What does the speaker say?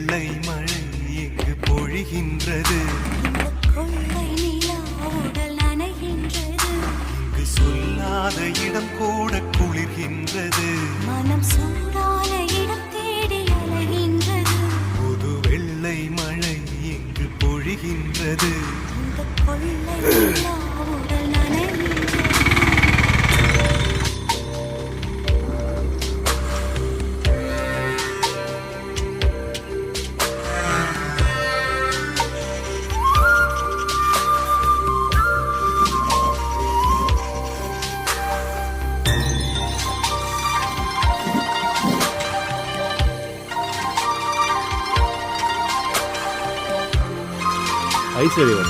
வெள்ளை மழை இங்கு பொழிகின்றது. கொள்ளை நிலா உடல் நனைகின்றது. இங்கு சொல்லாத இடம் கூட குளிர்கின்றது. மனம் சூடான இடம் தேடி அலைகின்றது. புது வெள்ளை மழை இங்கு பொழிகின்றது. இந்த கொள்ளை நிலா உடல் நனைகின்றது. ஐஸ்வர்யா